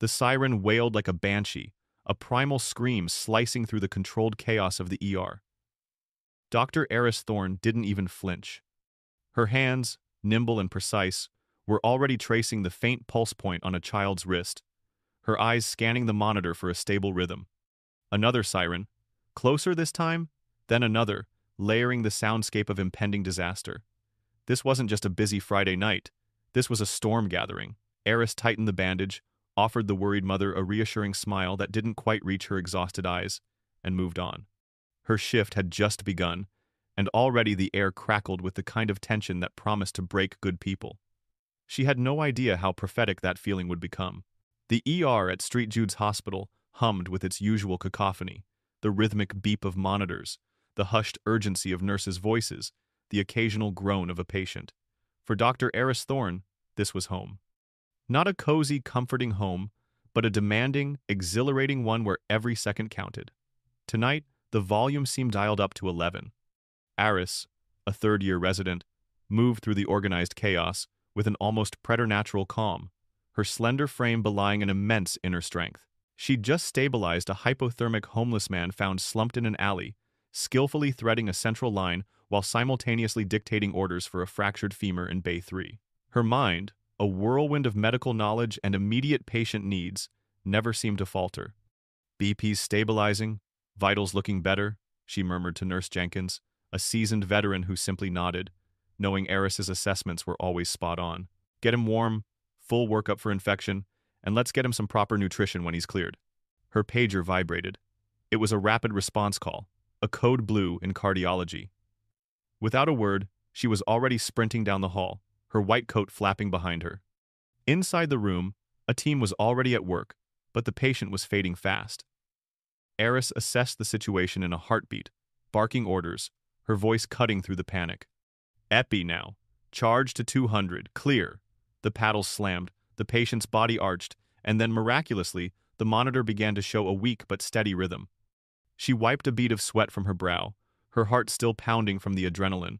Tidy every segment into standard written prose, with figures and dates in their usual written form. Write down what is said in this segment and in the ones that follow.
The siren wailed like a banshee, a primal scream slicing through the controlled chaos of the ER. Dr. Eris Thorne didn't even flinch. Her hands, nimble and precise, were already tracing the faint pulse point on a child's wrist, her eyes scanning the monitor for a stable rhythm. Another siren, closer this time, then another, layering the soundscape of impending disaster. This wasn't just a busy Friday night. This was a storm gathering. Eris tightened the bandage, offered the worried mother a reassuring smile that didn't quite reach her exhausted eyes, and moved on. Her shift had just begun, and already the air crackled with the kind of tension that promised to break good people. She had no idea how prophetic that feeling would become. The ER at St. Jude's Hospital hummed with its usual cacophony, the rhythmic beep of monitors, the hushed urgency of nurses' voices, the occasional groan of a patient. For Dr. Eris Thorne, this was home. Not a cozy, comforting home, but a demanding, exhilarating one where every second counted. Tonight, the volume seemed dialed up to 11. Aris, a third-year resident, moved through the organized chaos with an almost preternatural calm, her slender frame belying an immense inner strength. She'd just stabilized a hypothermic homeless man found slumped in an alley, skillfully threading a central line while simultaneously dictating orders for a fractured femur in Bay 3. Her mind, a whirlwind of medical knowledge and immediate patient needs, never seemed to falter. BP's stabilizing, vitals looking better, she murmured to Nurse Jenkins, a seasoned veteran who simply nodded, knowing Eris's assessments were always spot on. Get him warm, full workup for infection, and let's get him some proper nutrition when he's cleared. Her pager vibrated. It was a rapid response call, a code blue in cardiology. Without a word, she was already sprinting down the hall, her white coat flapping behind her. Inside the room, a team was already at work, but the patient was fading fast. Eris assessed the situation in a heartbeat, barking orders, her voice cutting through the panic. Epi now. Charge to 200. Clear. The paddles slammed, the patient's body arched, and then miraculously, the monitor began to show a weak but steady rhythm. She wiped a bead of sweat from her brow, her heart still pounding from the adrenaline,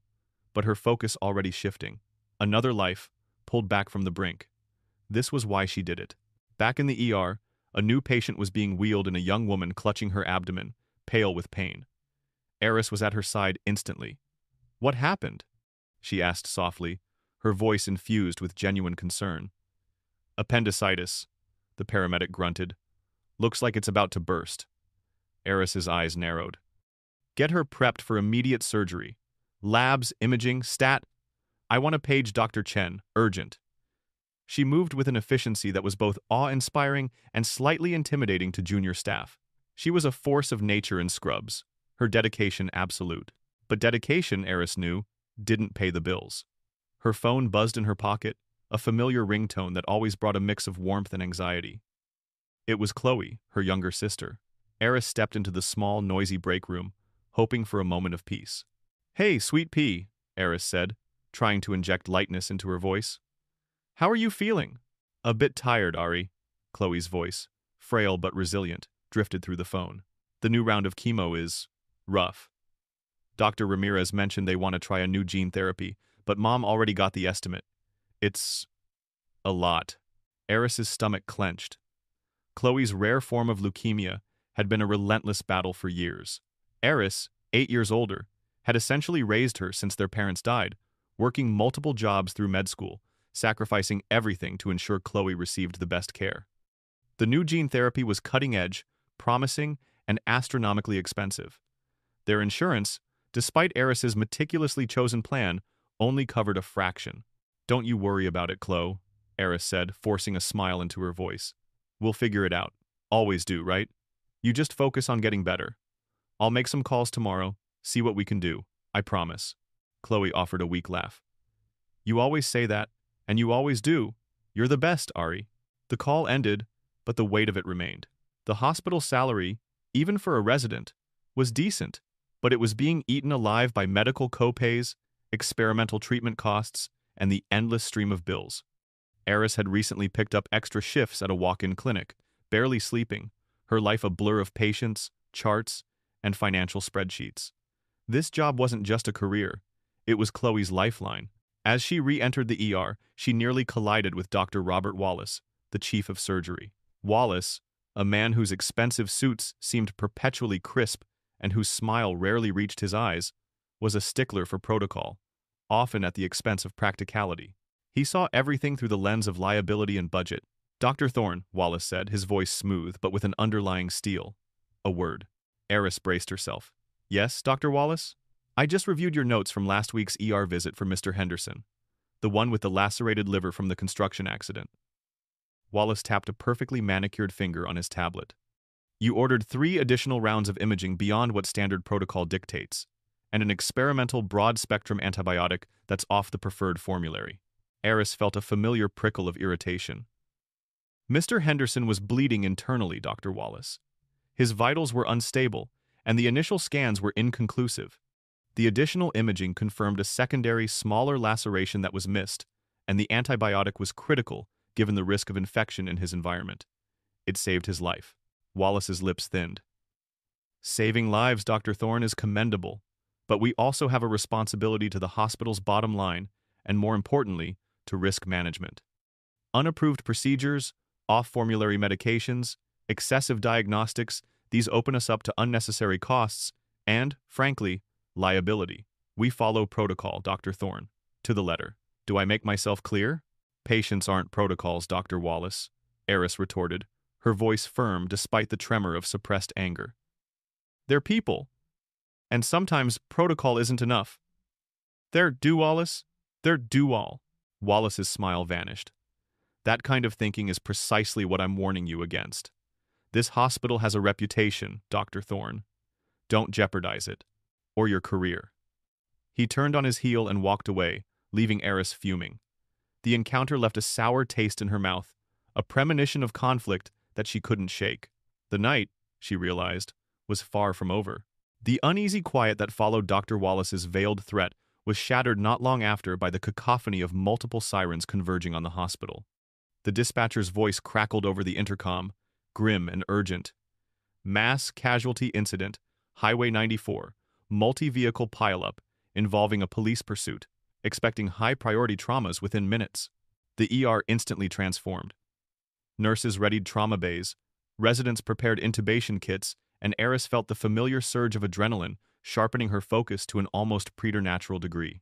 but her focus already shifting. Another life, pulled back from the brink. This was why she did it. Back in the ER, a new patient was being wheeled and a young woman clutching her abdomen, pale with pain. Eris was at her side instantly. What happened? She asked softly, her voice infused with genuine concern. Appendicitis, the paramedic grunted. Looks like it's about to burst. Eris's eyes narrowed. Get her prepped for immediate surgery. Labs, imaging, stat. I want to page Dr. Chen, urgent. She moved with an efficiency that was both awe-inspiring and slightly intimidating to junior staff. She was a force of nature in scrubs, her dedication absolute. But dedication, Eris knew, didn't pay the bills. Her phone buzzed in her pocket, a familiar ringtone that always brought a mix of warmth and anxiety. It was Chloe, her younger sister. Eris stepped into the small, noisy break room, hoping for a moment of peace. Hey, sweet pea, Eris said, trying to inject lightness into her voice. How are you feeling? A bit tired, Ari, Chloe's voice, frail but resilient, drifted through the phone. The new round of chemo is rough. Dr. Ramirez mentioned they want to try a new gene therapy, but Mom already got the estimate. It's a lot. Eris's stomach clenched. Chloe's rare form of leukemia had been a relentless battle for years. Eris, 8 years older, had essentially raised her since their parents died, working multiple jobs through med school, sacrificing everything to ensure Chloe received the best care. The new gene therapy was cutting-edge, promising, and astronomically expensive. Their insurance, despite Eris's meticulously chosen plan, only covered a fraction. Don't you worry about it, Chloe, Eris said, forcing a smile into her voice. We'll figure it out. Always do, right? You just focus on getting better. I'll make some calls tomorrow, see what we can do. I promise. Chloe offered a weak laugh. You always say that, and you always do. You're the best, Ari. The call ended, but the weight of it remained. The hospital salary, even for a resident, was decent, but it was being eaten alive by medical copays, experimental treatment costs, and the endless stream of bills. Eris had recently picked up extra shifts at a walk-in clinic, barely sleeping, her life a blur of patients, charts, and financial spreadsheets. This job wasn't just a career, it was Chloe's lifeline. As she re-entered the ER, she nearly collided with Dr. Robert Wallace, the chief of surgery. Wallace, a man whose expensive suits seemed perpetually crisp and whose smile rarely reached his eyes, was a stickler for protocol, often at the expense of practicality. He saw everything through the lens of liability and budget. "Dr. Thorne," Wallace said, his voice smooth but with an underlying steel. "A word." Eris braced herself. "Yes, Dr. Wallace? I just reviewed your notes from last week's ER visit for Mr. Henderson, the one with the lacerated liver from the construction accident." Wallace tapped a perfectly manicured finger on his tablet. "You ordered 3 additional rounds of imaging beyond what standard protocol dictates, and an experimental broad-spectrum antibiotic that's off the preferred formulary." Eris felt a familiar prickle of irritation. "Mr. Henderson was bleeding internally, Dr. Wallace. His vitals were unstable, and the initial scans were inconclusive. The additional imaging confirmed a secondary, smaller laceration that was missed, and the antibiotic was critical given the risk of infection in his environment. It saved his life." Wallace's lips thinned. "Saving lives, Dr. Thorne, is commendable, but we also have a responsibility to the hospital's bottom line, and more importantly, to risk management. Unapproved procedures, off-formulary medications, excessive diagnostics, these open us up to unnecessary costs and, frankly, liability. We follow protocol, Dr. Thorne, to the letter. Do I make myself clear?" "Patients aren't protocols, Dr. Wallace," Eris retorted, her voice firm despite the tremor of suppressed anger. "They're people. And sometimes protocol isn't enough. They're Wallace. They're all." Wallace's smile vanished. "That kind of thinking is precisely what I'm warning you against. This hospital has a reputation, Dr. Thorne. Don't jeopardize it. Or your career." He turned on his heel and walked away, leaving Eris fuming. The encounter left a sour taste in her mouth, a premonition of conflict that she couldn't shake. The night, she realized, was far from over. The uneasy quiet that followed Dr. Wallace's veiled threat was shattered not long after by the cacophony of multiple sirens converging on the hospital. The dispatcher's voice crackled over the intercom, grim and urgent. "Mass casualty incident, Highway 94, multi-vehicle pileup, involving a police pursuit, expecting high-priority traumas within minutes." The ER instantly transformed. Nurses readied trauma bays, residents prepared intubation kits, and Eris felt the familiar surge of adrenaline sharpening her focus to an almost preternatural degree.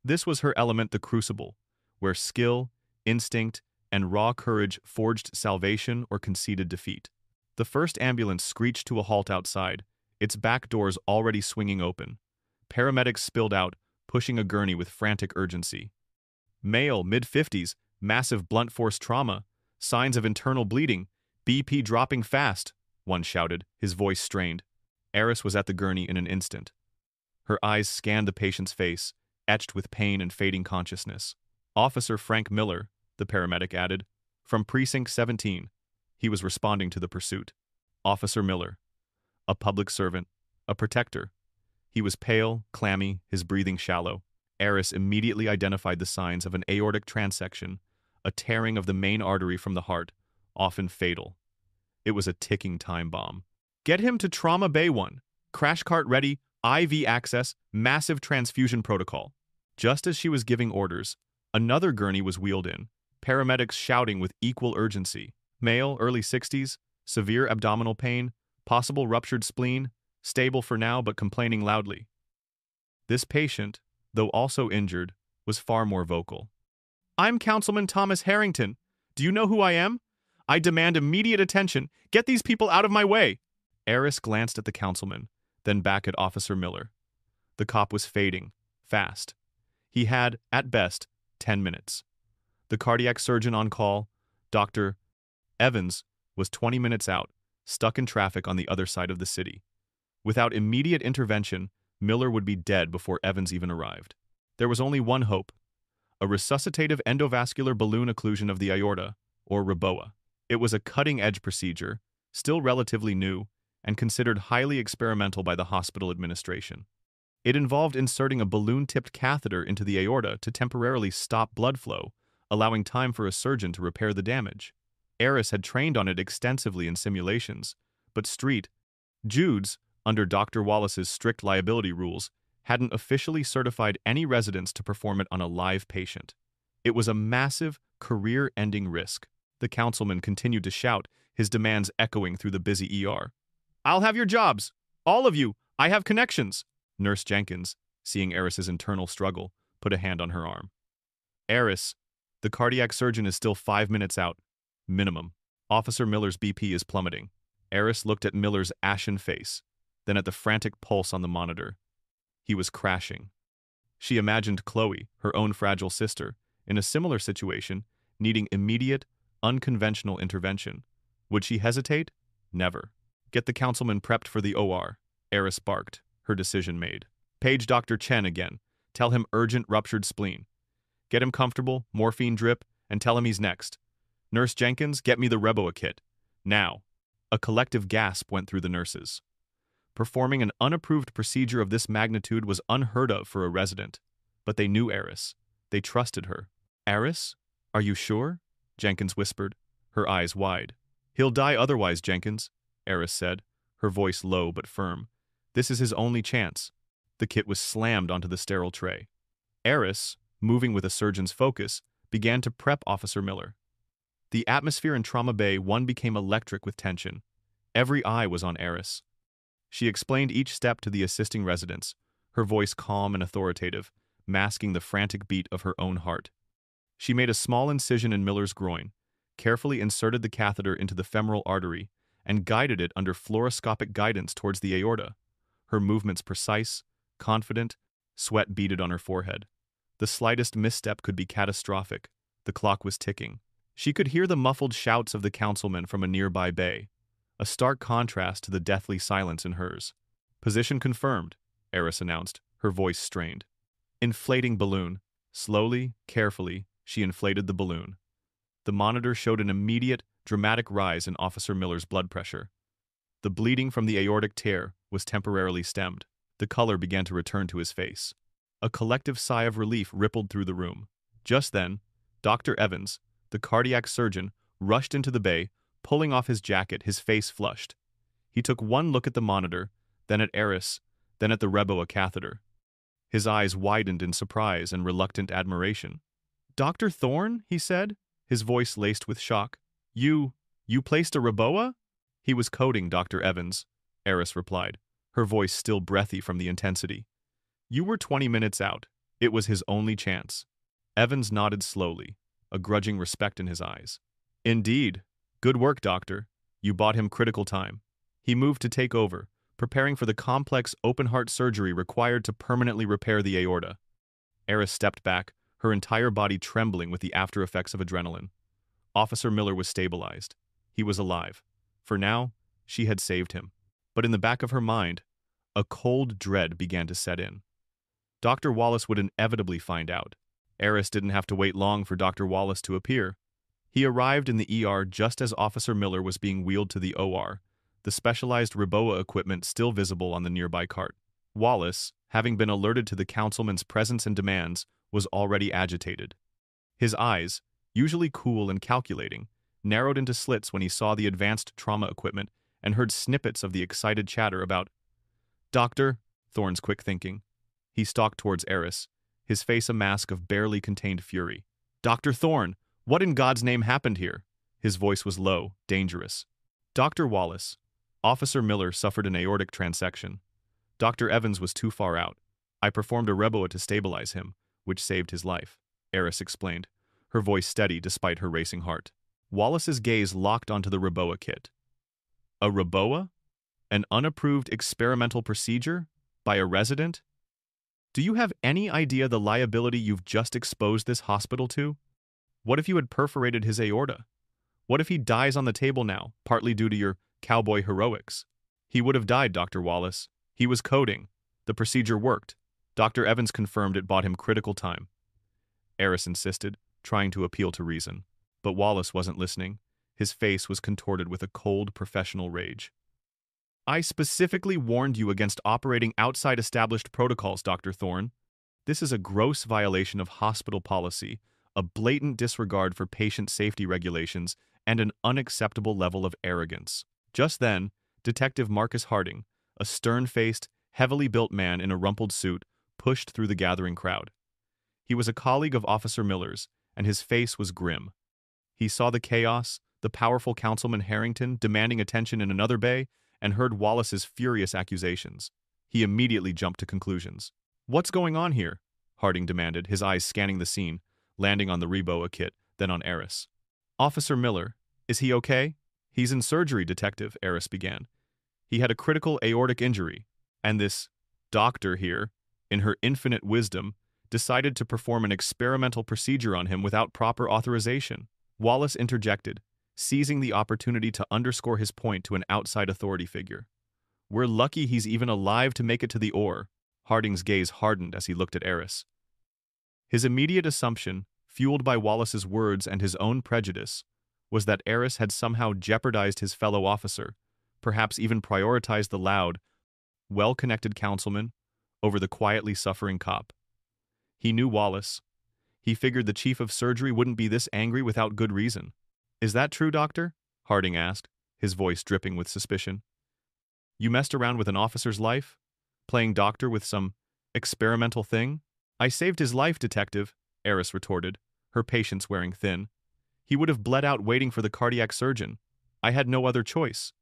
This was her element, the crucible, where skill, instinct, and raw courage forged salvation or conceded defeat. The first ambulance screeched to a halt outside, its back doors already swinging open. Paramedics spilled out, pushing a gurney with frantic urgency. "Male, mid-50s, massive blunt force trauma, signs of internal bleeding, BP dropping fast," one shouted, his voice strained. Eris was at the gurney in an instant. Her eyes scanned the patient's face, etched with pain and fading consciousness. "Officer Frank Miller," the paramedic added, "from Precinct 17. He was responding to the pursuit." Officer Miller. A public servant. A protector. He was pale, clammy, his breathing shallow. Eris immediately identified the signs of an aortic transection, a tearing of the main artery from the heart, often fatal. It was a ticking time bomb. "Get him to Trauma Bay 1. Crash cart ready, IV access, massive transfusion protocol." Just as she was giving orders, another gurney was wheeled in, paramedics shouting with equal urgency. "Male, early 60s, severe abdominal pain, possible ruptured spleen, stable for now but complaining loudly." This patient, though also injured, was far more vocal. "I'm Councilman Thomas Harrington. Do you know who I am? I demand immediate attention. Get these people out of my way." Eris glanced at the councilman, then back at Officer Miller. The cop was fading, fast. He had, at best, 10 minutes. The cardiac surgeon on call, Dr. Evans, was 20 minutes out, stuck in traffic on the other side of the city. Without immediate intervention, Miller would be dead before Evans even arrived. There was only one hope: a resuscitative endovascular balloon occlusion of the aorta, or REBOA. It was a cutting-edge procedure, still relatively new, and considered highly experimental by the hospital administration. It involved inserting a balloon-tipped catheter into the aorta to temporarily stop blood flow, allowing time for a surgeon to repair the damage. Eris had trained on it extensively in simulations, but Jude's, under Dr. Wallace's strict liability rules, hadn't officially certified any residents to perform it on a live patient. It was a massive, career-ending risk. The councilman continued to shout, his demands echoing through the busy ER. "I'll have your jobs! All of you! I have connections!" Nurse Jenkins, seeing Eris's internal struggle, put a hand on her arm. "Eris, the cardiac surgeon is still 5 minutes out. Minimum. Officer Miller's BP is plummeting." Eris looked at Miller's ashen face, then at the frantic pulse on the monitor. He was crashing. She imagined Chloe, her own fragile sister, in a similar situation, needing immediate, unconventional intervention. Would she hesitate? Never. "Get the councilman prepped for the OR," Eris barked, her decision made. "Page Dr. Chen again. Tell him urgent ruptured spleen. Get him comfortable, morphine drip, and tell him he's next. Nurse Jenkins, get me the Reboa kit. Now." A collective gasp went through the nurses. Performing an unapproved procedure of this magnitude was unheard of for a resident. But they knew Eris. They trusted her. "Eris? Are you sure?" Jenkins whispered, her eyes wide. "He'll die otherwise, Jenkins," Eris said, her voice low but firm. "This is his only chance." The kit was slammed onto the sterile tray. Eris, moving with a surgeon's focus, began to prep Officer Miller. The atmosphere in Trauma Bay 1 became electric with tension. Every eye was on Eris. She explained each step to the assisting residents, her voice calm and authoritative, masking the frantic beat of her own heart. She made a small incision in Miller's groin, carefully inserted the catheter into the femoral artery, and guided it under fluoroscopic guidance towards the aorta. Her movements precise, confident, sweat beaded on her forehead. The slightest misstep could be catastrophic. The clock was ticking. She could hear the muffled shouts of the councilman from a nearby bay, a stark contrast to the deathly silence in hers. "Position confirmed," Eris announced, her voice strained. Inflating balloon. Slowly, carefully, she inflated the balloon. The monitor showed an immediate, dramatic rise in Officer Miller's blood pressure. The bleeding from the aortic tear was temporarily stemmed. The color began to return to his face. A collective sigh of relief rippled through the room. Just then, Dr. Evans, the cardiac surgeon, rushed into the bay, pulling off his jacket, his face flushed. He took one look at the monitor, then at Eris, then at the Reboa catheter. His eyes widened in surprise and reluctant admiration. "Dr. Thorne?" he said, his voice laced with shock. You placed a Reboa?" "He was coding, Dr. Evans," Eris replied, her voice still breathy from the intensity. "You were 20 minutes out. It was his only chance." Evans nodded slowly, a grudging respect in his eyes. "Indeed. Good work, doctor. You bought him critical time." He moved to take over, preparing for the complex open-heart surgery required to permanently repair the aorta. Eris stepped back, her entire body trembling with the after-effects of adrenaline. Officer Miller was stabilized. He was alive. For now, she had saved him. But in the back of her mind, a cold dread began to set in. Dr. Wallace would inevitably find out. Eris didn't have to wait long for Dr. Wallace to appear. He arrived in the ER just as Officer Miller was being wheeled to the OR, the specialized Reboa equipment still visible on the nearby cart. Wallace, having been alerted to the councilman's presence and demands, was already agitated. His eyes, usually cool and calculating, narrowed into slits when he saw the advanced trauma equipment and heard snippets of the excited chatter about "Doctor," Thorne's quick thinking. He stalked towards Eris, his face a mask of barely contained fury. "Dr. Thorne, what in God's name happened here?" His voice was low, dangerous. "Dr. Wallace, Officer Miller suffered an aortic transection. Dr. Evans was too far out. I performed a Reboa to stabilize him, which saved his life," Eris explained, her voice steady despite her racing heart. Wallace's gaze locked onto the Reboa kit. "A Reboa? An unapproved experimental procedure? By a resident? Do you have any idea the liability you've just exposed this hospital to? What if you had perforated his aorta? What if he dies on the table now, partly due to your cowboy heroics?" "He would have died, Dr. Wallace. He was coding. The procedure worked. Dr. Evans confirmed it bought him critical time." Eris insisted, trying to appeal to reason. But Wallace wasn't listening. His face was contorted with a cold, professional rage. "I specifically warned you against operating outside established protocols, Dr. Thorne. This is a gross violation of hospital policy, a blatant disregard for patient safety regulations, and an unacceptable level of arrogance." Just then, Detective Marcus Harding, a stern-faced, heavily built man in a rumpled suit, pushed through the gathering crowd. He was a colleague of Officer Miller's, and his face was grim. He saw the chaos, the powerful Councilman Harrington demanding attention in another bay, and heard Wallace's furious accusations. He immediately jumped to conclusions. "What's going on here?" Harding demanded, his eyes scanning the scene, landing on the Reboa kit, then on Eris. "Officer Miller, is he okay?" "He's in surgery, Detective," Eris began. "He had a critical aortic injury, and this doctor here, in her infinite wisdom, decided to perform an experimental procedure on him without proper authorization." Wallace interjected, seizing the opportunity to underscore his point to an outside authority figure. "We're lucky he's even alive to make it to the ore." Harding's gaze hardened as he looked at Eris. His immediate assumption, fueled by Wallace's words and his own prejudice, was that Eris had somehow jeopardized his fellow officer, perhaps even prioritized the loud, well-connected councilman over the quietly suffering cop. He knew Wallace. He figured the chief of surgery wouldn't be this angry without good reason. "Is that true, Doctor?" Harding asked, his voice dripping with suspicion. "You messed around with an officer's life? Playing doctor with some experimental thing?" "I saved his life, Detective," Eris retorted, her patience wearing thin. "He would have bled out waiting for the cardiac surgeon. I had no other choice."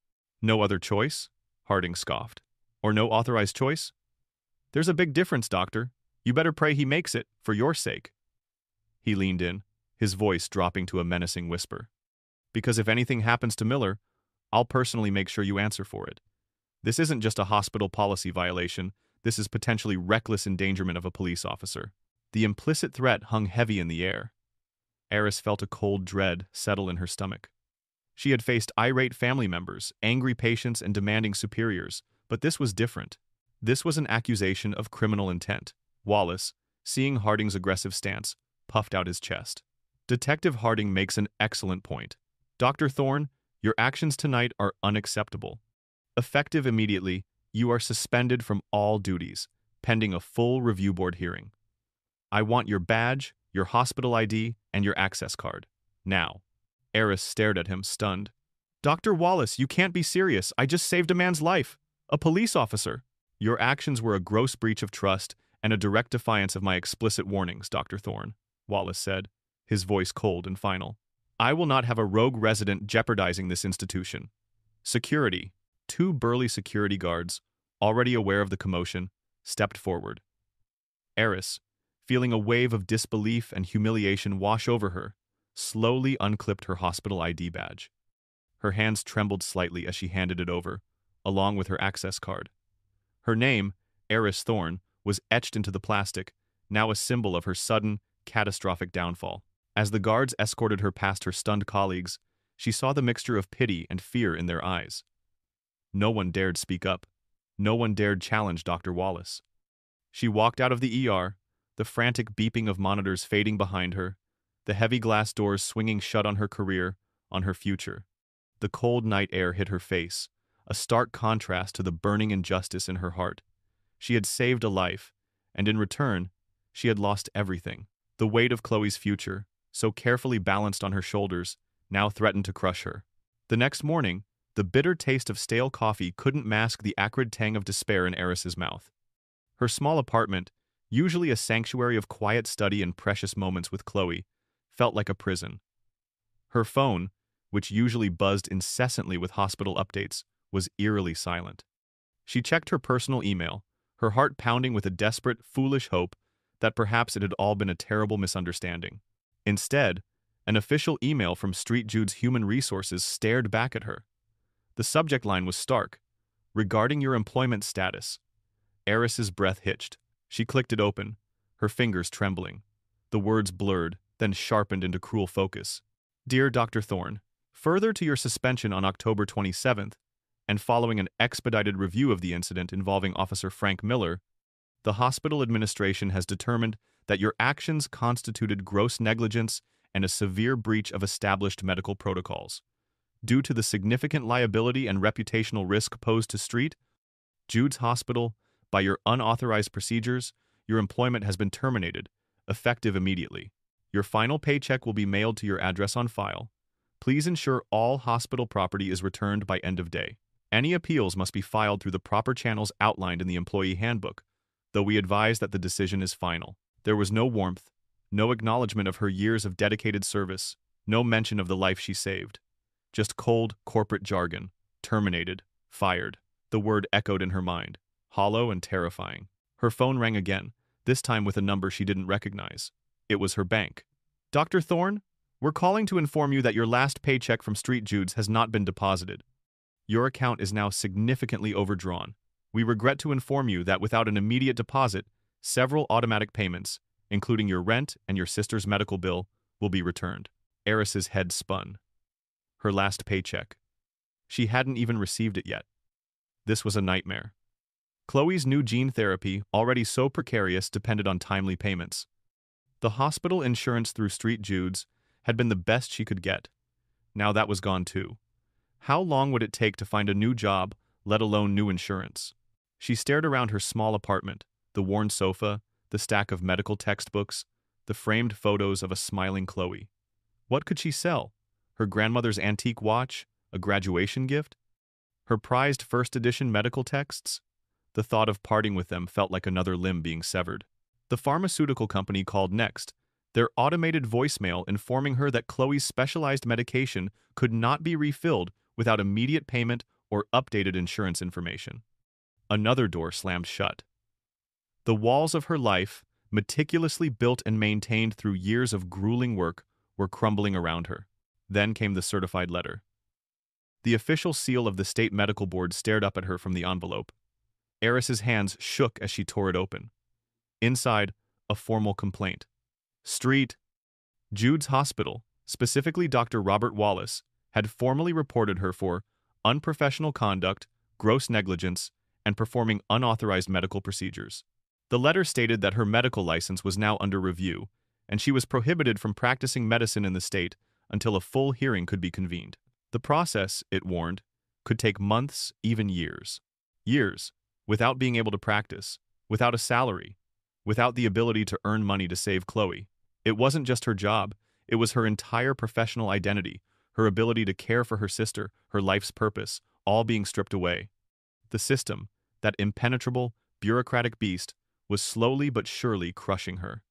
"No other choice?" Harding scoffed. "Or no authorized choice?" "There's a big difference, Doctor. You better pray he makes it, for your sake." He leaned in, his voice dropping to a menacing whisper. "Because if anything happens to Miller, I'll personally make sure you answer for it. This isn't just a hospital policy violation, this is potentially reckless endangerment of a police officer." The implicit threat hung heavy in the air. Eris felt a cold dread settle in her stomach. She had faced irate family members, angry patients, and demanding superiors, but this was different. This was an accusation of criminal intent. Wallace, seeing Harding's aggressive stance, puffed out his chest. "Detective Harding makes an excellent point. Dr. Thorne, your actions tonight are unacceptable. Effective immediately, you are suspended from all duties, pending a full review board hearing. I want your badge, your hospital ID, and your access card. Now." Eris stared at him, stunned. "Dr. Wallace, you can't be serious. I just saved a man's life. A police officer." "Your actions were a gross breach of trust and a direct defiance of my explicit warnings, Dr. Thorne," Wallace said, his voice cold and final. "I will not have a rogue resident jeopardizing this institution." Security. Two burly security guards, already aware of the commotion, stepped forward. Eris, feeling a wave of disbelief and humiliation wash over her, slowly unclipped her hospital ID badge. Her hands trembled slightly as she handed it over, along with her access card. Her name, Eris Thorne, was etched into the plastic, now a symbol of her sudden, catastrophic downfall. As the guards escorted her past her stunned colleagues, she saw the mixture of pity and fear in their eyes. No one dared speak up. No one dared challenge Dr. Wallace. She walked out of the ER, the frantic beeping of monitors fading behind her, the heavy glass doors swinging shut on her career, on her future. The cold night air hit her face, a stark contrast to the burning injustice in her heart. She had saved a life, and in return, she had lost everything. The weight of Chloe's future, so carefully balanced on her shoulders, now threatened to crush her. The next morning, the bitter taste of stale coffee couldn't mask the acrid tang of despair in Eris's mouth. Her small apartment, usually a sanctuary of quiet study and precious moments with Chloe, felt like a prison. Her phone, which usually buzzed incessantly with hospital updates, was eerily silent. She checked her personal email, her heart pounding with a desperate, foolish hope that perhaps it had all been a terrible misunderstanding. Instead, an official email from Street Jude's Human Resources stared back at her. The subject line was stark. "Regarding your employment status." Eris's breath hitched. She clicked it open, her fingers trembling. The words blurred, then sharpened into cruel focus. "Dear Dr. Thorne, further to your suspension on October 27th, and following an expedited review of the incident involving Officer Frank Miller, the hospital administration has determined that your actions constituted gross negligence and a severe breach of established medical protocols. Due to the significant liability and reputational risk posed to Street Jude's Hospital by your unauthorized procedures, your employment has been terminated, effective immediately. Your final paycheck will be mailed to your address on file. Please ensure all hospital property is returned by end of day. Any appeals must be filed through the proper channels outlined in the employee handbook, though we advise that the decision is final." There was no warmth, no acknowledgement of her years of dedicated service, no mention of the life she saved. Just cold corporate jargon. Terminated. Fired. The word echoed in her mind, hollow and terrifying. Her phone rang again, this time with a number she didn't recognize. It was her bank. Dr. Thorne, we're calling to inform you that your last paycheck from Street Jude's has not been deposited. Your account is now significantly overdrawn. We regret to inform you that without an immediate deposit, several automatic payments, including your rent and your sister's medical bill, will be returned. Eris's head spun. Her last paycheck. She hadn't even received it yet. This was a nightmare. Chloe's new gene therapy, already so precarious, depended on timely payments. The hospital insurance through Street Jude's had been the best she could get. Now that was gone too. How long would it take to find a new job, let alone new insurance? She stared around her small apartment, the worn sofa, the stack of medical textbooks, the framed photos of a smiling Chloe. What could she sell? Her grandmother's antique watch? A graduation gift? Her prized first edition medical texts? The thought of parting with them felt like another limb being severed. The pharmaceutical company called next, their automated voicemail informing her that Chloe's specialized medication could not be refilled without immediate payment or updated insurance information. Another door slammed shut. The walls of her life, meticulously built and maintained through years of grueling work, were crumbling around her. Then came the certified letter. The official seal of the state medical board stared up at her from the envelope. Eris's hands shook as she tore it open. Inside, a formal complaint. Street Jude's Hospital, specifically Dr. Robert Wallace, had formally reported her for unprofessional conduct, gross negligence, and performing unauthorized medical procedures. The letter stated that her medical license was now under review, and she was prohibited from practicing medicine in the state until a full hearing could be convened. The process, it warned, could take months, even years. Years, without being able to practice, without a salary, without the ability to earn money to save Chloe. It wasn't just her job, it was her entire professional identity, her ability to care for her sister, her life's purpose, all being stripped away. The system, that impenetrable, bureaucratic beast, was slowly but surely crushing her.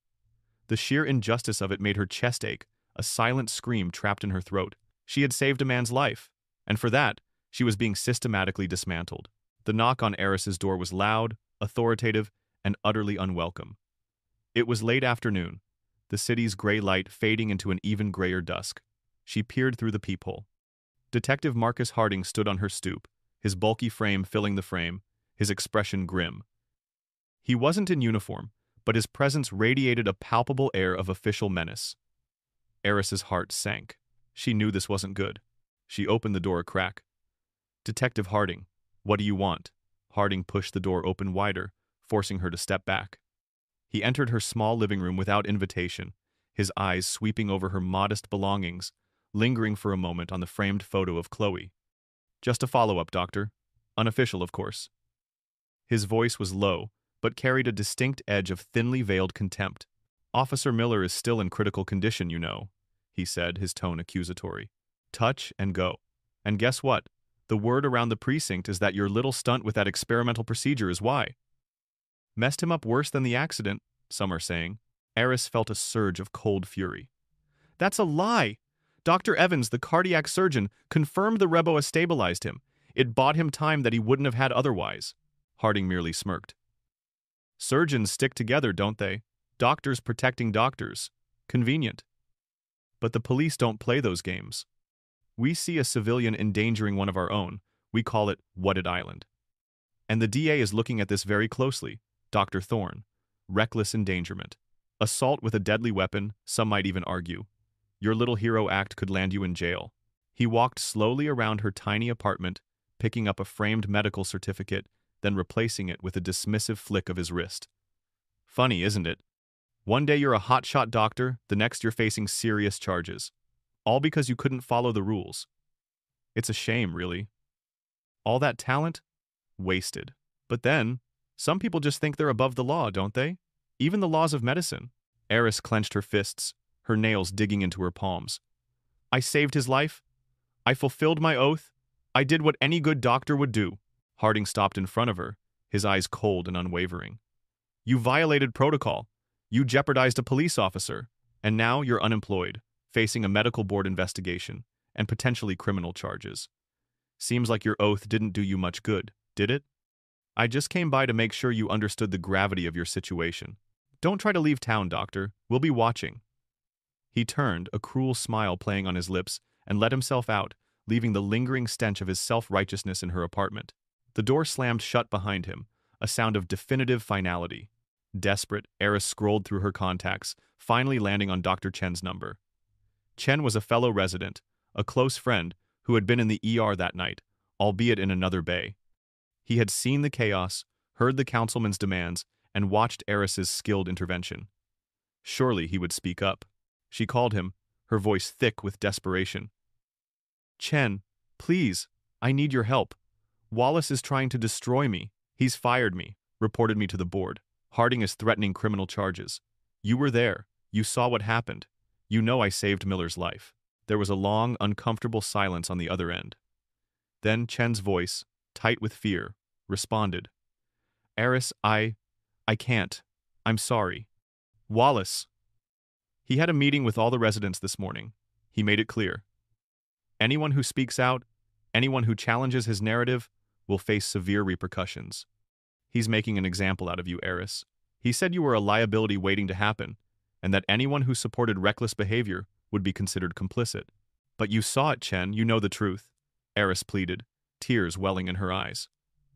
The sheer injustice of it made her chest ache, a silent scream trapped in her throat. She had saved a man's life, and for that, she was being systematically dismantled. The knock on Eris's door was loud, authoritative, and utterly unwelcome. It was late afternoon, the city's gray light fading into an even grayer dusk. She peered through the peephole. Detective Marcus Harding stood on her stoop, his bulky frame filling the frame, his expression grim. He wasn't in uniform, but his presence radiated a palpable air of official menace. Eris's heart sank. She knew this wasn't good. She opened the door a crack. "Detective Harding, what do you want?" Harding pushed the door open wider, forcing her to step back. He entered her small living room without invitation, his eyes sweeping over her modest belongings, lingering for a moment on the framed photo of Chloe. "Just a follow-up, doctor. Unofficial, of course." His voice was low, but carried a distinct edge of thinly veiled contempt. "Officer Miller is still in critical condition, you know," he said, his tone accusatory. "Touch and go. And guess what? The word around the precinct is that your little stunt with that experimental procedure is why. Messed him up worse than the accident, some are saying." Eris felt a surge of cold fury. "That's a lie! Dr. Evans, the cardiac surgeon, confirmed the Reboa stabilized him. It bought him time that he wouldn't have had otherwise." Harding merely smirked. "Surgeons stick together, don't they? Doctors protecting doctors. Convenient. But the police don't play those games. We see a civilian endangering one of our own. We call it Wooded Island. And the DA is looking at this very closely. Dr. Thorne. Reckless endangerment. Assault with a deadly weapon, some might even argue. Your little hero act could land you in jail." He walked slowly around her tiny apartment, picking up a framed medical certificate, then replacing it with a dismissive flick of his wrist. "Funny, isn't it? One day you're a hotshot doctor, the next you're facing serious charges. All because you couldn't follow the rules. It's a shame, really. All that talent? Wasted. But then, some people just think they're above the law, don't they? Even the laws of medicine." Eris clenched her fists, her nails digging into her palms. "I saved his life. I fulfilled my oath. I did what any good doctor would do." Harding stopped in front of her, his eyes cold and unwavering. "You violated protocol. You jeopardized a police officer. And now you're unemployed, facing a medical board investigation. and potentially criminal charges. Seems like your oath didn't do you much good, did it? I just came by to make sure you understood the gravity of your situation. Don't try to leave town, Doctor. We'll be watching. He turned, a cruel smile playing on his lips, and let himself out, leaving the lingering stench of his self-righteousness in her apartment. The door slammed shut behind him, a sound of definitive finality. Desperate, Eris scrolled through her contacts, finally landing on Dr. Chen's number. Chen was a fellow resident, a close friend, who had been in the ER that night, albeit in another bay. He had seen the chaos, heard the councilman's demands, and watched Eris's skilled intervention. Surely he would speak up. She called him, her voice thick with desperation. Chen, please, I need your help. Wallace is trying to destroy me. He's fired me, reported me to the board. Harding is threatening criminal charges. You were there. You saw what happened. You know I saved Miller's life. There was a long, uncomfortable silence on the other end. Then Chen's voice, tight with fear, responded. Eris, I can't. I'm sorry. Wallace. He had a meeting with all the residents this morning. He made it clear. Anyone who speaks out, anyone who challenges his narrative, will face severe repercussions. He's making an example out of you, Eris. He said you were a liability waiting to happen, and that anyone who supported reckless behavior would be considered complicit. But you saw it, Chen. You know the truth. Eris pleaded, tears welling in her eyes.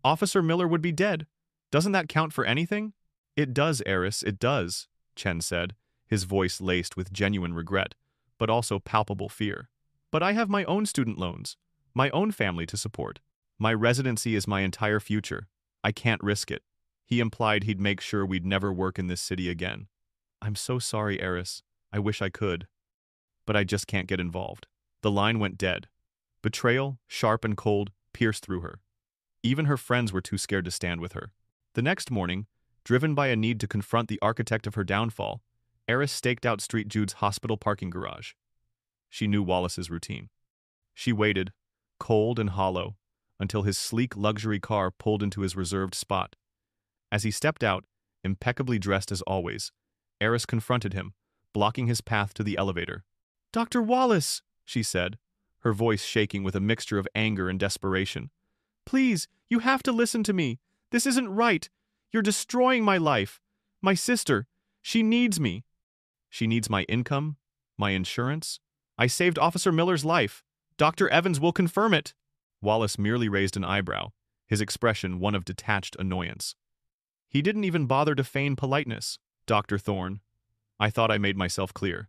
Officer Miller would be dead. Doesn't that count for anything? It does, Eris, it does, Chen said, his voice laced with genuine regret, but also palpable fear. But I have my own student loans, my own family to support. My residency is my entire future. I can't risk it. He implied he'd make sure we'd never work in this city again. I'm so sorry, Eris. I wish I could. But I just can't get involved. The line went dead. Betrayal, sharp and cold, pierced through her. Even her friends were too scared to stand with her. The next morning, driven by a need to confront the architect of her downfall, Eris staked out Street Jude's hospital parking garage. She knew Wallace's routine. She waited, cold and hollow, until his sleek luxury car pulled into his reserved spot. As he stepped out, impeccably dressed as always, Eris confronted him, blocking his path to the elevator. Dr. Wallace, she said, her voice shaking with a mixture of anger and desperation. Please, you have to listen to me. This isn't right. You're destroying my life. My sister, she needs me. She needs my income, my insurance. I saved Officer Miller's life. Dr. Evans will confirm it. Wallace merely raised an eyebrow, his expression one of detached annoyance. He didn't even bother to feign politeness. Dr. Thorne, I thought I made myself clear.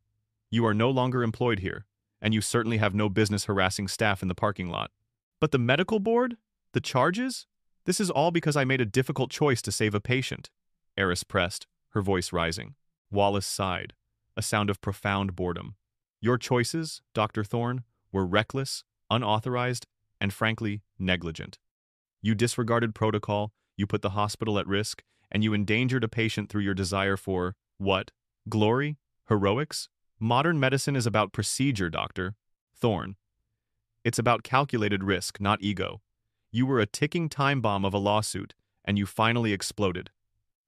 You are no longer employed here, and you certainly have no business harassing staff in the parking lot. But the medical board? The charges? This is all because I made a difficult choice to save a patient. Eris pressed, her voice rising. Wallace sighed, a sound of profound boredom. Your choices, Dr. Thorne, were reckless, unauthorized, and frankly, negligent. You disregarded protocol, you put the hospital at risk, and you endangered a patient through your desire for, what? Glory? Heroics? Modern medicine is about procedure, Dr. Thorne. It's about calculated risk, not ego. You were a ticking time bomb of a lawsuit, and you finally exploded.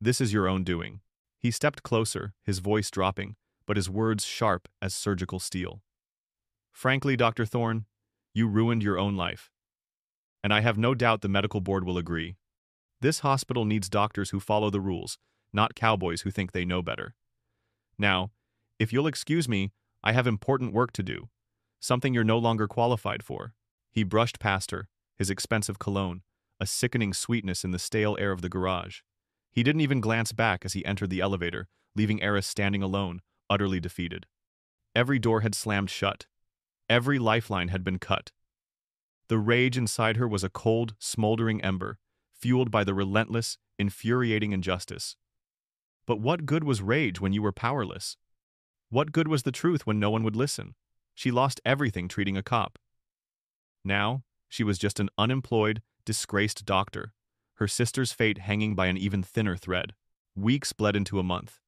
This is your own doing. He stepped closer, his voice dropping, but his words sharp as surgical steel. Frankly, Dr. Thorne, you ruined your own life. And I have no doubt the medical board will agree. This hospital needs doctors who follow the rules, not cowboys who think they know better. Now, if you'll excuse me, I have important work to do, something you're no longer qualified for. He brushed past her, his expensive cologne, a sickening sweetness in the stale air of the garage. He didn't even glance back as he entered the elevator, leaving Eris standing alone, utterly defeated. Every door had slammed shut. Every lifeline had been cut. The rage inside her was a cold, smoldering ember, fueled by the relentless, infuriating injustice. But what good was rage when you were powerless? What good was the truth when no one would listen? She lost everything treating a cop. Now, she was just an unemployed, disgraced doctor, her sister's fate hanging by an even thinner thread. Weeks bled into a month.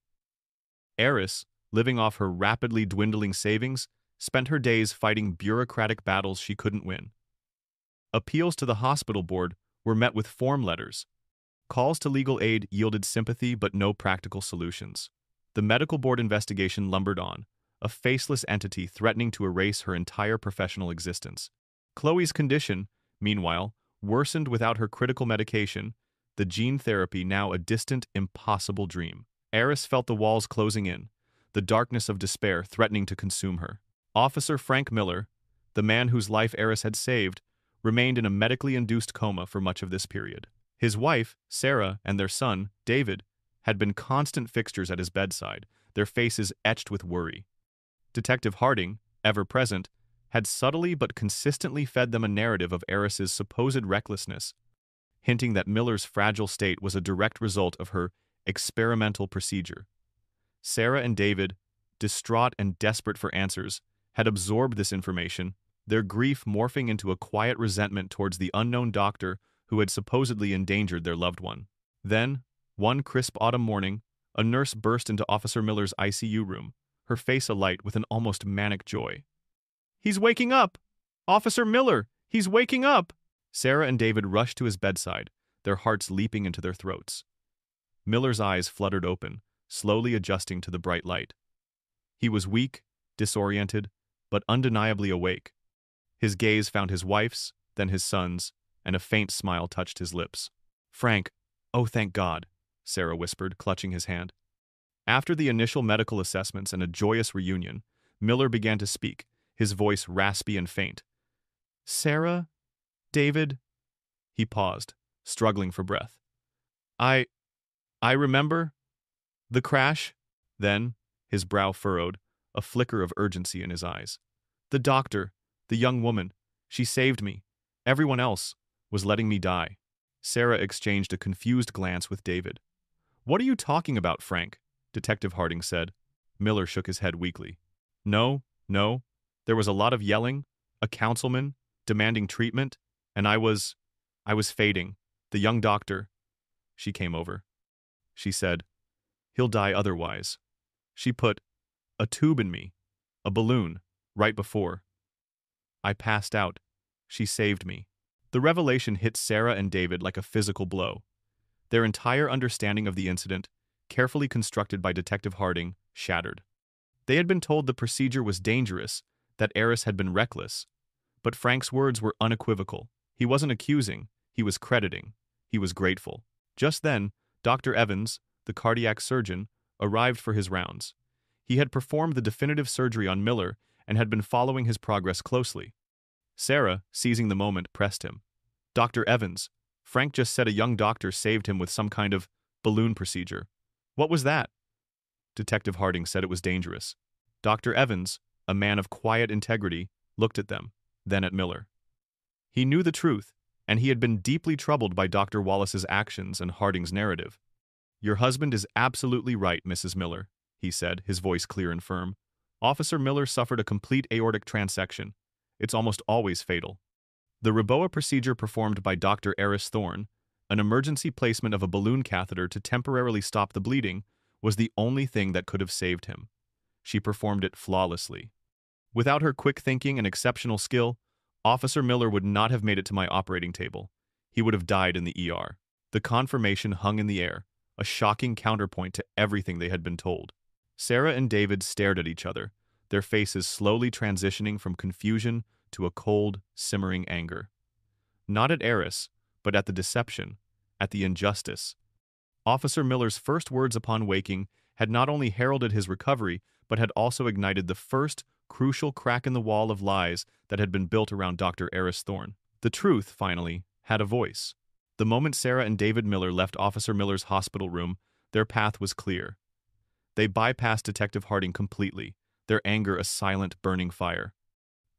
Eris, living off her rapidly dwindling savings, spent her days fighting bureaucratic battles she couldn't win. Appeals to the hospital board were met with form letters. Calls to legal aid yielded sympathy but no practical solutions. The medical board investigation lumbered on, a faceless entity threatening to erase her entire professional existence. Chloe's condition, meanwhile, worsened without her critical medication, the gene therapy now a distant, impossible dream. Eris felt the walls closing in, the darkness of despair threatening to consume her. Officer Frank Miller, the man whose life Eris had saved, remained in a medically induced coma for much of this period. His wife, Sarah, and their son, David, had been constant fixtures at his bedside, their faces etched with worry. Detective Harding, ever present, had subtly but consistently fed them a narrative of Eris's supposed recklessness, hinting that Miller's fragile state was a direct result of her experimental procedure. Sarah and David, distraught and desperate for answers, had absorbed this information, their grief morphing into a quiet resentment towards the unknown doctor who had supposedly endangered their loved one. Then, one crisp autumn morning, a nurse burst into Officer Miller's ICU room, her face alight with an almost manic joy. "He's waking up! Officer Miller! He's waking up!" Sarah and David rushed to his bedside, their hearts leaping into their throats. Miller's eyes fluttered open, slowly adjusting to the bright light. He was weak, disoriented, but undeniably awake. His gaze found his wife's, then his son's, and a faint smile touched his lips. "Frank, oh thank God," Sarah whispered, clutching his hand. After the initial medical assessments and a joyous reunion, Miller began to speak, his voice raspy and faint. "Sarah? David?" He paused, struggling for breath. I remember the crash." Then, his brow furrowed, a flicker of urgency in his eyes. "The doctor, the young woman, she saved me. Everyone else was letting me die." Sarah exchanged a confused glance with David. "What are you talking about, Frank?" Detective Harding said. Miller shook his head weakly. No. There was a lot of yelling, a councilman demanding treatment, and I was fading. The young doctor." She came over. She said, "He'll die otherwise." She put a tube in me, a balloon, right before I passed out. She saved me. The revelation hit Sarah and David like a physical blow. Their entire understanding of the incident, carefully constructed by Detective Harding, shattered. They had been told the procedure was dangerous, that Eris had been reckless. But Frank's words were unequivocal. He wasn't accusing, he was crediting. He was grateful. Just then, Dr. Evans, the cardiac surgeon, arrived for his rounds. He had performed the definitive surgery on Miller and had been following his progress closely. Sarah, seizing the moment, pressed him. "Dr. Evans, Frank just said a young doctor saved him with some kind of balloon procedure. What was that?" Detective Harding said it was dangerous. Dr. Evans, a man of quiet integrity, looked at them, then at Miller. He knew the truth, and he had been deeply troubled by Dr. Wallace's actions and Harding's narrative. "Your husband is absolutely right, Mrs. Miller," he said, his voice clear and firm. "Officer Miller suffered a complete aortic transection. It's almost always fatal. The Reboa procedure performed by Dr. Eris Thorne, an emergency placement of a balloon catheter to temporarily stop the bleeding, was the only thing that could have saved him. She performed it flawlessly. Without her quick thinking and exceptional skill, Officer Miller would not have made it to my operating table. He would have died in the ER." The confirmation hung in the air, a shocking counterpoint to everything they had been told. Sarah and David stared at each other, their faces slowly transitioning from confusion to a cold, simmering anger. Not at Eris, but at the deception, at the injustice. Officer Miller's first words upon waking had not only heralded his recovery, but had also ignited the first crucial crack in the wall of lies that had been built around Dr. Eris Thorne. The truth, finally, had a voice. The moment Sarah and David Miller left Officer Miller's hospital room, their path was clear. They bypassed Detective Harding completely, their anger a silent, burning fire.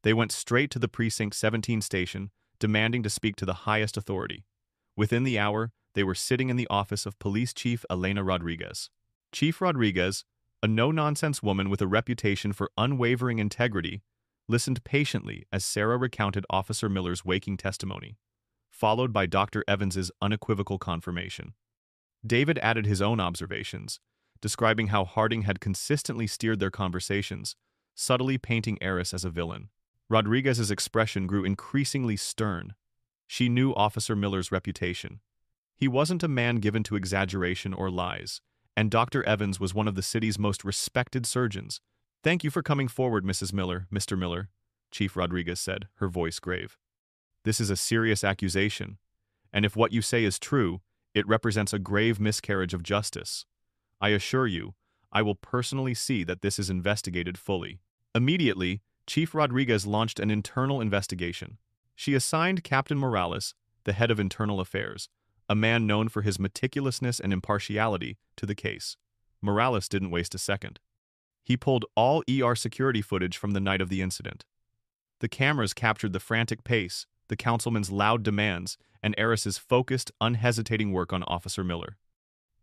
They went straight to the Precinct 17 station, demanding to speak to the highest authority. Within the hour, they were sitting in the office of Police Chief Elena Rodriguez. Chief Rodriguez, a no-nonsense woman with a reputation for unwavering integrity, listened patiently as Sarah recounted Officer Miller's waking testimony, followed by Dr. Evans's unequivocal confirmation. David added his own observations, describing how Harding had consistently steered their conversations, subtly painting Eris as a villain. Rodriguez's expression grew increasingly stern. She knew Officer Miller's reputation. He wasn't a man given to exaggeration or lies, and Dr. Evans was one of the city's most respected surgeons, "Thank you for coming forward, Mrs. Miller, Mr. Miller," Chief Rodriguez said, her voice grave. "This is a serious accusation, and if what you say is true, it represents a grave miscarriage of justice. I assure you, I will personally see that this is investigated fully." Immediately, Chief Rodriguez launched an internal investigation. She assigned Captain Morales, the head of internal affairs, a man known for his meticulousness and impartiality, to the case. Morales didn't waste a second. He pulled all security footage from the night of the incident. The cameras captured the frantic pace, the councilman's loud demands, and Eris's focused, unhesitating work on Officer Miller.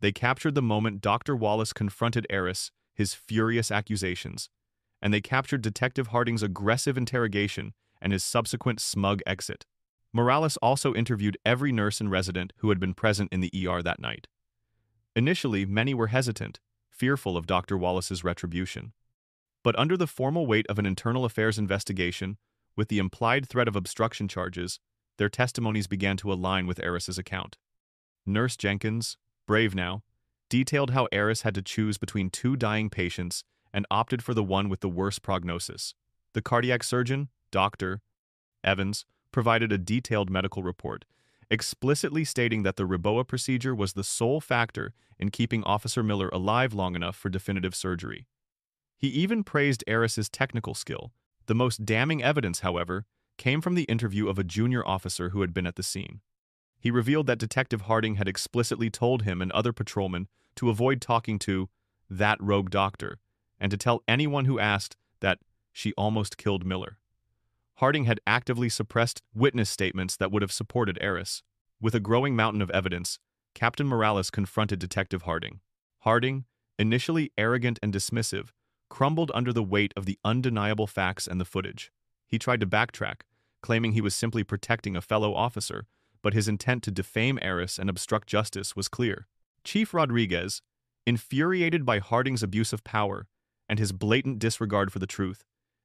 They captured the moment Dr. Wallace confronted Eris, his furious accusations, and they captured Detective Harding's aggressive interrogation and his subsequent smug exit. Morales also interviewed every nurse and resident who had been present in the ER that night. Initially, many were hesitant, fearful of Dr. Wallace's retribution. But under the formal weight of an internal affairs investigation, with the implied threat of obstruction charges, their testimonies began to align with Eris's account. Nurse Jenkins, brave now, detailed how Eris had to choose between two dying patients and opted for the one with the worst prognosis. The cardiac surgeon, Dr. Evans, provided a detailed medical report, explicitly stating that the Reboa procedure was the sole factor in keeping Officer Miller alive long enough for definitive surgery. He even praised Eris's technical skill. The most damning evidence, however, came from the interview of a junior officer who had been at the scene. He revealed that Detective Harding had explicitly told him and other patrolmen to avoid talking to that rogue doctor, and to tell anyone who asked that she almost killed Miller. Harding had actively suppressed witness statements that would have supported Eris. With a growing mountain of evidence, Captain Morales confronted Detective Harding. Harding, initially arrogant and dismissive, crumbled under the weight of the undeniable facts and the footage. He tried to backtrack, claiming he was simply protecting a fellow officer, but his intent to defame Eris and obstruct justice was clear. Chief Rodriguez, infuriated by Harding's abuse of power and his blatant disregard for the truth,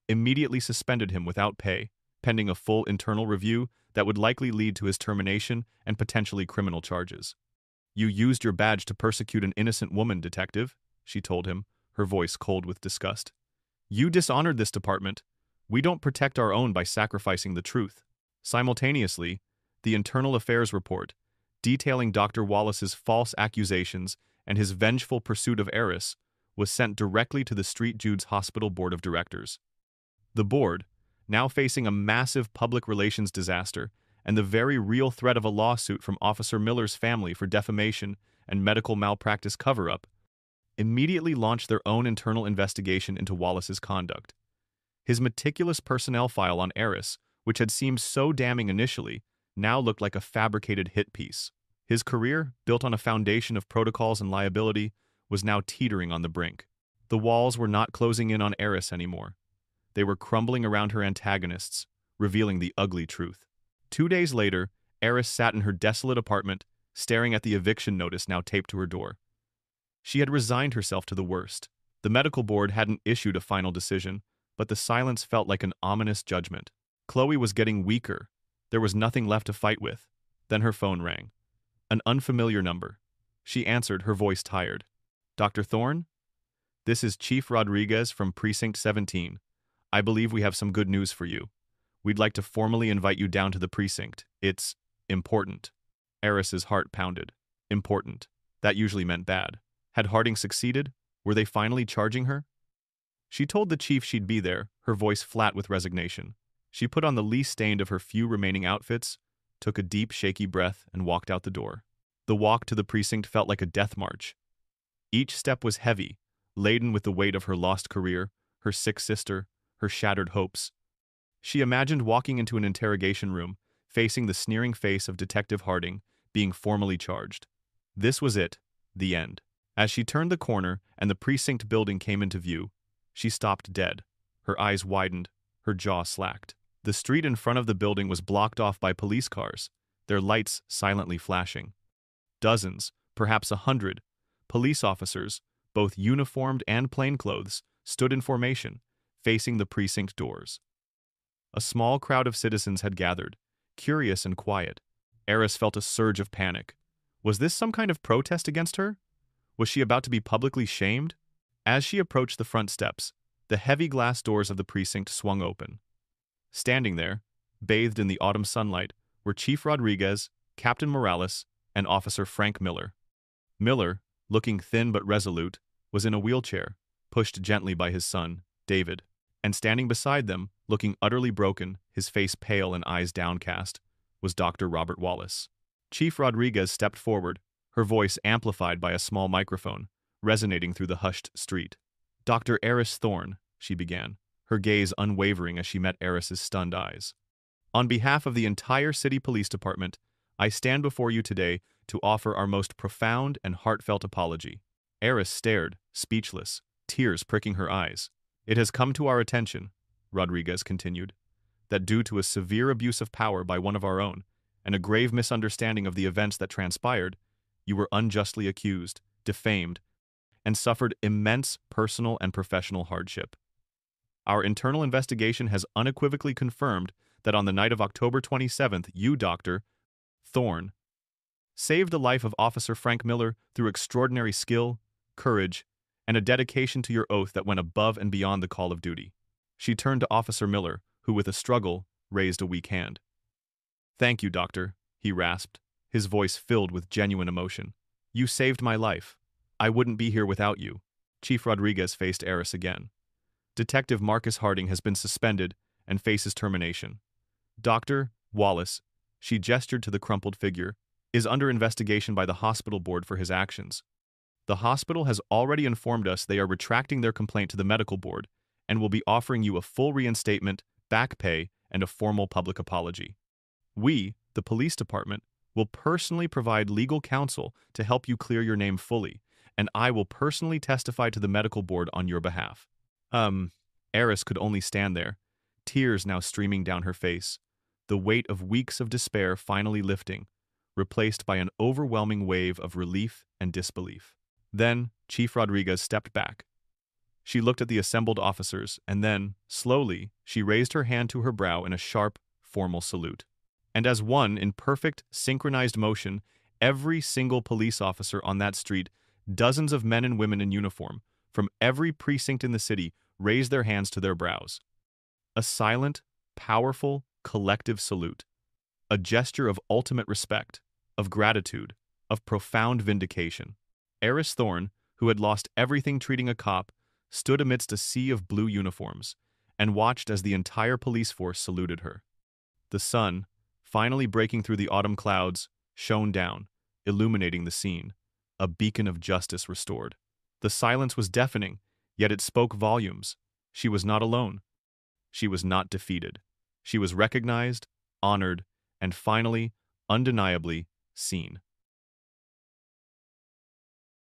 immediately suspended him without pay, pending a full internal review that would likely lead to his termination and potentially criminal charges. "You used your badge to persecute an innocent woman, detective," she told him, her voice cold with disgust. "You dishonored this department. We don't protect our own by sacrificing the truth." Simultaneously, the Internal Affairs report, detailing Dr. Wallace's false accusations and his vengeful pursuit of Eris, was sent directly to the St. Jude's Hospital Board of Directors. The board, now facing a massive public relations disaster and the very real threat of a lawsuit from Officer Miller's family for defamation and medical malpractice cover-up, immediately launched their own internal investigation into Wallace's conduct. His meticulous personnel file on Eris, which had seemed so damning initially, now looked like a fabricated hit piece. His career, built on a foundation of protocols and liability, was now teetering on the brink. The walls were not closing in on Eris anymore. They were crumbling around her antagonists, revealing the ugly truth. 2 days later, Eris sat in her desolate apartment, staring at the eviction notice now taped to her door. She had resigned herself to the worst. The medical board hadn't issued a final decision, but the silence felt like an ominous judgment. Chloe was getting weaker. There was nothing left to fight with. Then her phone rang. An unfamiliar number. She answered, her voice tired. "Dr. Thorne? This is Chief Rodriguez from Precinct 17. I believe we have some good news for you. We'd like to formally invite you down to the precinct. It's important." Eris's heart pounded. Important. That usually meant bad. Had Harding succeeded? Were they finally charging her? She told the chief she'd be there, her voice flat with resignation. She put on the least stained of her few remaining outfits, took a deep, shaky breath, and walked out the door. The walk to the precinct felt like a death march. Each step was heavy, laden with the weight of her lost career, her sick sister, her shattered hopes. She imagined walking into an interrogation room, facing the sneering face of Detective Harding, being formally charged. This was it, the end. As she turned the corner and the precinct building came into view, she stopped dead. Her eyes widened, her jaw slacked. The street in front of the building was blocked off by police cars, their lights silently flashing. Dozens, perhaps 100, police officers, both uniformed and plainclothes, stood in formation, facing the precinct doors. A small crowd of citizens had gathered, curious and quiet. Eris felt a surge of panic. Was this some kind of protest against her? Was she about to be publicly shamed? As she approached the front steps, The heavy glass doors of the precinct swung open. Standing there, bathed in the autumn sunlight, were Chief Rodriguez, Captain Morales, and Officer Frank Miller. Miller, looking thin but resolute, was in a wheelchair, pushed gently by his son, David. And standing beside them, looking utterly broken, his face pale and eyes downcast, was Dr. Robert Wallace. Chief Rodriguez stepped forward, her voice amplified by a small microphone, resonating through the hushed street. "Dr. Eris Thorne," she began, her gaze unwavering as she met Eris's stunned eyes. "On behalf of the entire city police department, I stand before you today to offer our most profound and heartfelt apology." Eris stared, speechless, tears pricking her eyes. "It has come to our attention," Rodriguez continued, "that due to a severe abuse of power by one of our own, and a grave misunderstanding of the events that transpired, you were unjustly accused, defamed, and suffered immense personal and professional hardship. Our internal investigation has unequivocally confirmed that on the night of October 27th, you, Dr. Thorne, saved the life of Officer Frank Miller through extraordinary skill, courage, and a dedication to your oath that went above and beyond the call of duty." She turned to Officer Miller, who with a struggle raised a weak hand. "Thank you, Doctor," he rasped, his voice filled with genuine emotion. "You saved my life. I wouldn't be here without you." Chief Rodriguez faced Eris again. "Detective Marcus Harding has been suspended and faces termination. Dr. Wallace," she gestured to the crumpled figure, "is under investigation by the hospital board for his actions. The hospital has already informed us they are retracting their complaint to the medical board and will be offering you a full reinstatement, back pay, and a formal public apology. We, the police department, will personally provide legal counsel to help you clear your name fully, and I will personally testify to the medical board on your behalf." Eris could only stand there, tears now streaming down her face, the weight of weeks of despair finally lifting, replaced by an overwhelming wave of relief and disbelief. Then, Chief Rodriguez stepped back. She looked at the assembled officers, and then, slowly, she raised her hand to her brow in a sharp, formal salute. And as one, in perfect, synchronized motion, every single police officer on that street, dozens of men and women in uniform, from every precinct in the city, raised their hands to their brows. A silent, powerful, collective salute. A gesture of ultimate respect, of gratitude, of profound vindication. Eris Thorne, who had lost everything treating a cop, stood amidst a sea of blue uniforms, and watched as the entire police force saluted her. The sun, finally breaking through the autumn clouds, shone down, illuminating the scene, a beacon of justice restored. The silence was deafening, yet it spoke volumes. She was not alone. She was not defeated. She was recognized, honored, and finally, undeniably, seen.